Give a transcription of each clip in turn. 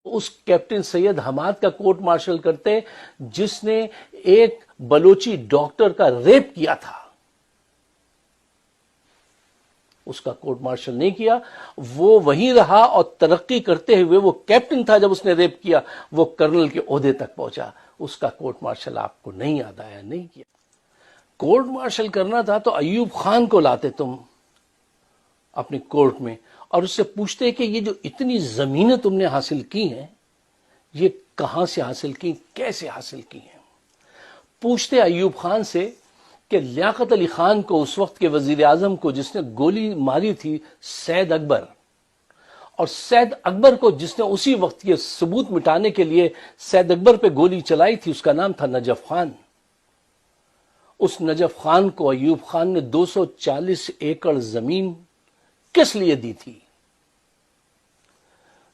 اس captain سید حماد کا court martial کرتے جس نے ایک بلوچی ڈاکٹر کا ریپ کیا تھا. اس کا کورٹ مارشل نہیں کیا, وہ وہیں رہا اور ترقی کرتے ہوئے وہ کیپٹن تھا. جب اس نے ریپ کیا وہ کرنل کے عہدے تک پہنچا. اس کا کورٹ مارشل آپ کو نہیں یاد آیا, نہیں کیا. کورٹ مارشل کرنا تھا تو ایوب خان کو لاتے تم اپنے کورٹ میں اور اس سے پوچھتے کہ یہ جو اتنی زمینیں تم نے حاصل کی ہیں یہ کہاں سے حاصل کی, کیسے حاصل کی ہیں. پوچھتے ایوب خان سے کہ لیاقت علی خان کو, اس وقت کے وزیر اعظم کو جس نے گولی ماری تھی سید اکبر, اور سید اکبر کو جس نے اسی وقت یہ ثبوت مٹانے کے لیے سید اکبر پہ گولی چلائی تھی, اس کا نام تھا نجف خان. اس نجف خان کو ایوب خان نے 240 ایکڑ زمین کس لیے دی تھی؟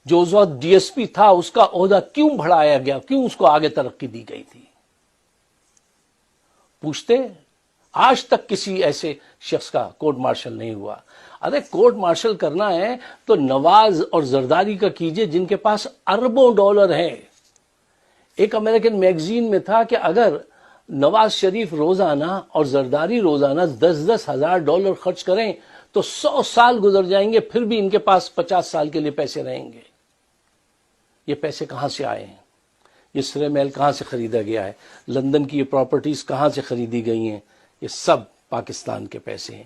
جو اس وقت ڈی ایس پی تھا اس کا عہدہ کیوں بڑھایا گیا, کیوں اس کو آگے ترقی دی گئی تھی؟ پوچھتے. آج تک کسی ایسے شخص کا کورٹ مارشل نہیں ہوا. ارے کورٹ مارشل کرنا ہے تو نواز اور زرداری کا کیجئے جن کے پاس اربوں ڈالر ہیں. ایک امریکن میگزین میں تھا کہ اگر نواز شریف روزانہ اور زرداری روزانہ 10-10 ہزار ڈالر خرچ کریں تو 100 سال گزر جائیں گے پھر بھی ان کے پاس 50 سال کے لیے پیسے رہیں گے. یہ پیسے کہاں سے آئے ہیں؟ یہ سرے محل کہاں سے خریدا گیا ہے؟ لندن کی یہ پراپرٹیز کہاں سے خریدی گئی ہیں؟ یہ سب پاکستان کے پیسے ہیں.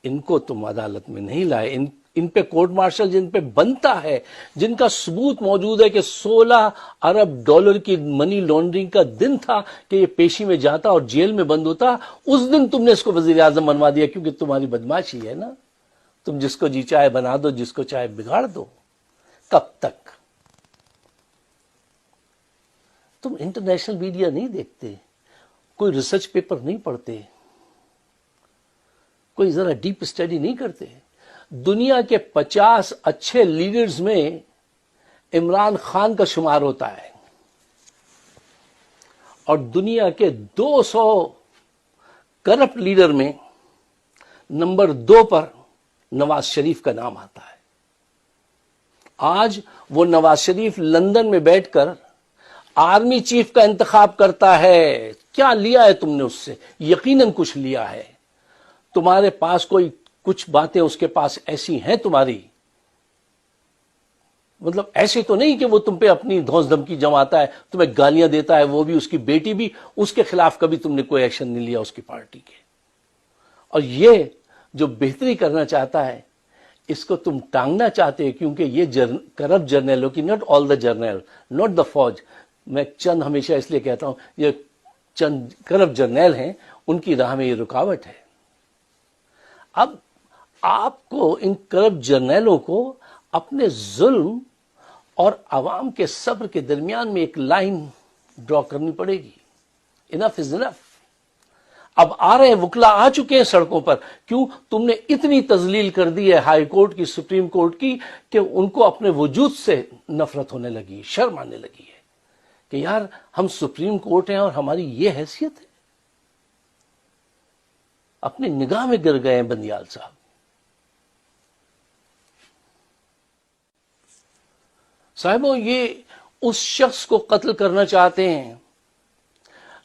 ان کو تم عدالت میں نہیں لائے. ان پہ کورٹ مارشل جن پہ بنتا ہے, جن کا ثبوت موجود ہے کہ 16 ارب ڈالر کی منی لانڈرنگ کا دن تھا کہ یہ پیشی میں جاتا اور جیل میں بند ہوتا, اس دن تم نے اس کو وزیر اعظم بنوا دیا کیونکہ تمہاری بدماشی ہے نا. تم جس کو جی چاہے بنا دو, جس کو چاہے بگاڑ دو. کب تک؟ تم انٹرنیشنل میڈیا نہیں دیکھتے, کوئی ریسرچ پیپر نہیں پڑھتے, کوئی ذرا ڈیپ اسٹڈی نہیں کرتے. دنیا کے 50 اچھے لیڈرز میں عمران خان کا شمار ہوتا ہے اور دنیا کے 200 کرپٹ لیڈر میں نمبر 2 پر نواز شریف کا نام آتا ہے. آج وہ نواز شریف لندن میں بیٹھ کر آرمی چیف کا انتخاب کرتا ہے. کیا لیا ہے تم نے اس سے؟ یقیناً کچھ لیا ہے. تمہارے پاس کوئی کچھ باتیں اس کے پاس ایسی ہیں تمہاری, مطلب ایسے تو نہیں کہ وہ تم پہ اپنی دھوس دھمکی جماتا ہے, تمہیں گالیاں دیتا ہے, وہ بھی اس کی بیٹی بھی, اس کے خلاف کبھی تم نے کوئی ایکشن نہیں لیا اس کی پارٹی کے. اور یہ جو بہتری کرنا چاہتا ہے اس کو تم ٹانگنا چاہتے ہیں کیونکہ یہ کرپٹ جرنیلوں کی, not all the Jarnail, not the فوج, میں چند ہمیشہ اس لیے کہتا ہوں یہ چند کرپٹ جرنیل ہیں, ان کی راہ میں یہ رکاوٹ ہے. اب آپ کو ان کرپٹ جرنیلوں کو اپنے ظلم اور عوام کے صبر کے درمیان میں ایک لائن ڈرا کرنی پڑے گی. انف از انف. اب آ رہے ہیں وکلا, آ چکے ہیں سڑکوں پر. کیوں؟ تم نے اتنی تذلیل کر دی ہے ہائی کورٹ کی, سپریم کورٹ کی, کہ ان کو اپنے وجود سے نفرت ہونے لگی, شرم آنے لگی ہے کہ یار ہم سپریم کورٹ ہیں اور ہماری یہ حیثیت ہے. اپنی نگاہ میں گر گئے ہیں بندیال صاحب. صاحبوں, یہ اس شخص کو قتل کرنا چاہتے ہیں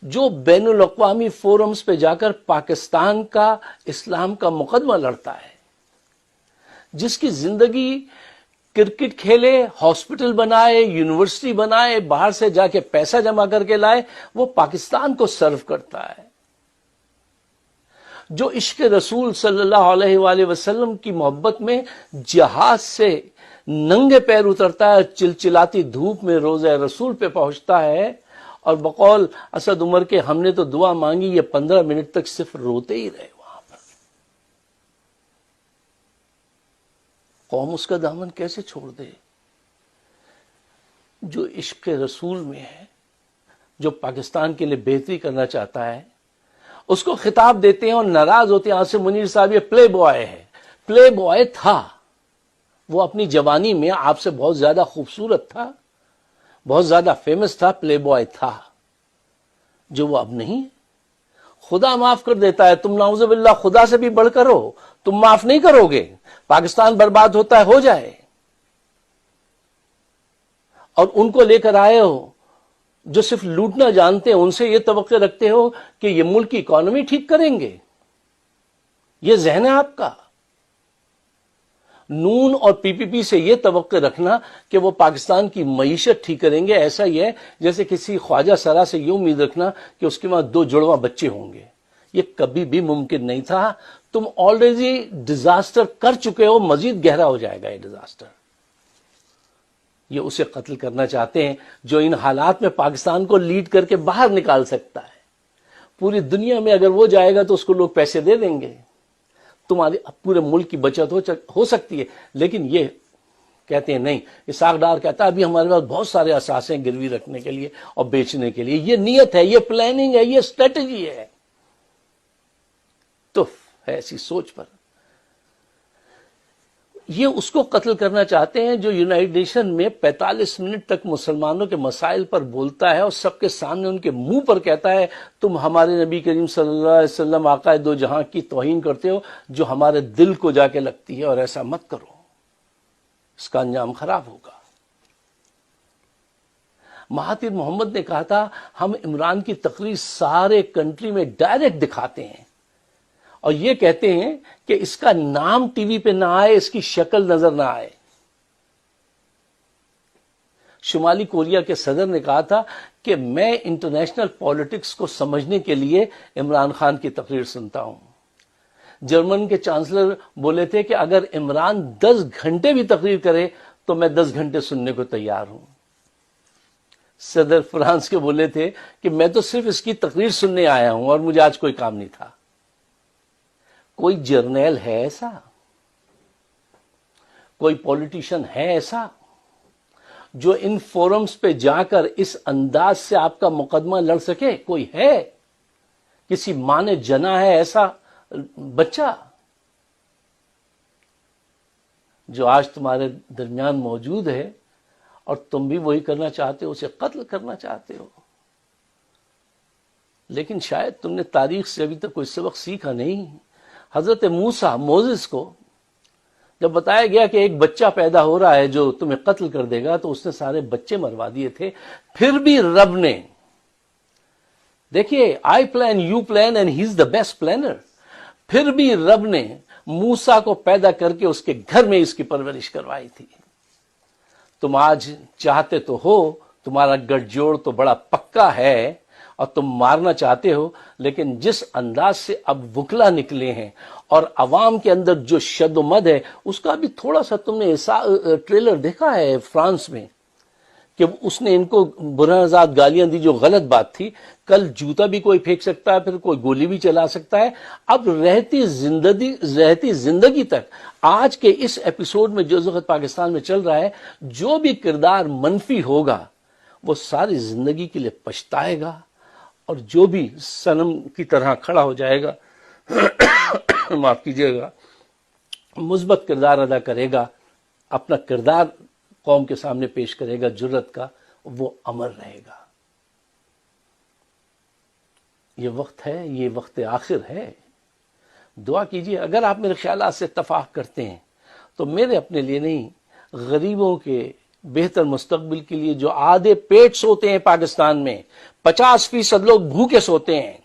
جو بین الاقوامی فورمز پہ جا کر پاکستان کا, اسلام کا مقدمہ لڑتا ہے, جس کی زندگی کرکٹ کھیلے, ہاسپٹل بنائے, یونیورسٹی بنائے, باہر سے جا کے پیسہ جمع کر کے لائے, وہ پاکستان کو سرو کرتا ہے. جو عشق رسول صلی اللہ علیہ وآلہ وسلم کی محبت میں جہاز سے ننگے پیر اترتا ہے, چلچلاتی دھوپ میں روضہ رسول پہ پہنچتا ہے, اور بقول اسد عمر کے ہم نے تو دعا مانگی, یہ 15 منٹ تک صرف روتے ہی رہے وہاں پر. قوم اس کا دامن کیسے چھوڑ دے؟ جو عشق رسول میں ہے, جو پاکستان کے لیے بہتری کرنا چاہتا ہے, اس کو خطاب دیتے ہیں اور ناراض ہوتے ہیں. آصف منیر صاحب یہ پلے بوائے ہے. پلے بوائے تھا, وہ اپنی جوانی میں آپ سے بہت زیادہ خوبصورت تھا, بہت زیادہ فیمس تھا, پلے بوائے تھا, جو وہ اب نہیں. خدا معاف کر دیتا ہے, تم نعوذ باللہ خدا سے بھی بڑھ کر ہو, تم معاف نہیں کرو گے. پاکستان برباد ہوتا ہے, ہو جائے, اور ان کو لے کر آئے ہو جو صرف لوٹنا جانتے ہیں، ان سے یہ توقع رکھتے ہو کہ یہ ملک کی اکانومی ٹھیک کریں گے؟ یہ ذہن ہے آپ کا؟ نون اور پی پی پی سے یہ توقع رکھنا کہ وہ پاکستان کی معیشت ٹھیک کریں گے، ایسا ہی ہے جیسے کسی خواجہ سرا سے یہ امید رکھنا کہ اس کے وہاں 2 جڑواں بچے ہوں گے۔ یہ کبھی بھی ممکن نہیں تھا۔ تم آلریڈی ڈیزاسٹر کر چکے ہو، مزید گہرا ہو جائے گا یہ ڈیزاسٹر۔ یہ اسے قتل کرنا چاہتے ہیں جو ان حالات میں پاکستان کو لیڈ کر کے باہر نکال سکتا ہے۔ پوری دنیا میں اگر وہ جائے گا تو اس کو لوگ پیسے دے دیں گے، تمہارے پورے ملک کی بچت ہو سکتی ہے۔ لیکن یہ کہتے ہیں نہیں، اسحاق ڈار کہتا ہے ابھی ہمارے پاس بہت سارے اثاثے ہیں گروی رکھنے کے لیے اور بیچنے کے لیے۔ یہ نیت ہے، یہ پلاننگ ہے، یہ اسٹریٹجی ہے۔ تو ایسی سوچ پر یہ اس کو قتل کرنا چاہتے ہیں جو یونائٹڈ نیشن میں 45 منٹ تک مسلمانوں کے مسائل پر بولتا ہے اور سب کے سامنے ان کے منہ پر کہتا ہے تم ہمارے نبی کریم صلی اللہ علیہ وسلم آقا دو جہاں کی توہین کرتے ہو جو ہمارے دل کو جا کے لگتی ہے، اور ایسا مت کرو، اس کا انجام خراب ہوگا۔ مہاتیر محمد نے کہا تھا ہم عمران کی تقریر سارے کنٹری میں ڈائریکٹ دکھاتے ہیں اور یہ کہتے ہیں کہ اس کا نام ٹی وی پہ نہ آئے، اس کی شکل نظر نہ آئے۔ شمالی کوریا کے صدر نے کہا تھا کہ میں انٹرنیشنل پالیٹکس کو سمجھنے کے لیے عمران خان کی تقریر سنتا ہوں۔ جرمن کے چانسلر بولے تھے کہ اگر عمران 10 گھنٹے بھی تقریر کرے تو میں 10 گھنٹے سننے کو تیار ہوں۔ صدر فرانس کے بولے تھے کہ میں تو صرف اس کی تقریر سننے آیا ہوں اور مجھے آج کوئی کام نہیں تھا۔ کوئی جرنیل ہے ایسا؟ کوئی پولیٹیشین ہے ایسا جو ان فورمز پہ جا کر اس انداز سے آپ کا مقدمہ لڑ سکے؟ کوئی ہے؟ کسی ماں نے جنا ہے ایسا بچہ جو آج تمہارے درمیان موجود ہے اور تم بھی وہی کرنا چاہتے ہو، اسے قتل کرنا چاہتے ہو؟ لیکن شاید تم نے تاریخ سے ابھی تک کوئی سبق سیکھا نہیں۔ حضرت موسیٰ موزس کو جب بتایا گیا کہ ایک بچہ پیدا ہو رہا ہے جو تمہیں قتل کر دے گا تو اس نے سارے بچے مروا دیے تھے، پھر بھی رب نے، دیکھیے I plan you plan and he is the best planner, پھر بھی رب نے موسیٰ کو پیدا کر کے اس کے گھر میں اس کی پرورش کروائی تھی۔ تم آج چاہتے تو ہو، تمہارا گٹھ جوڑ تو بڑا پکا ہے اور تم مارنا چاہتے ہو، لیکن جس انداز سے اب وکلا نکلے ہیں اور عوام کے اندر جو شد و مد ہے، اس کا بھی تھوڑا سا تم نے ٹریلر دیکھا ہے فرانس میں کہ اس نے ان کو برہنزاد گالیاں دی جو غلط بات تھی۔ کل جوتا بھی کوئی پھینک سکتا ہے، پھر کوئی گولی بھی چلا سکتا ہے۔ اب رہتی زندگی تک آج کے اس ایپیسوڈ میں جو وقت پاکستان میں چل رہا ہے، جو بھی کردار منفی ہوگا وہ ساری زندگی کے لیے پچھتائے گا، اور جو بھی صنم کی طرح کھڑا ہو جائے گا معاف کیجیے گا، مثبت کردار ادا کرے گا، اپنا کردار قوم کے سامنے پیش کرے گا جرت کا، وہ امر رہے گا۔ یہ وقت ہے، یہ وقت آخر ہے۔ دعا کیجیے۔ اگر آپ میرے خیالات سے اتفاق کرتے ہیں تو میرے اپنے لیے نہیں، غریبوں کے بہتر مستقبل کے لیے جو آدھے پیٹ سوتے ہیں پاکستان میں، 50% لوگ بھوکے سوتے ہیں،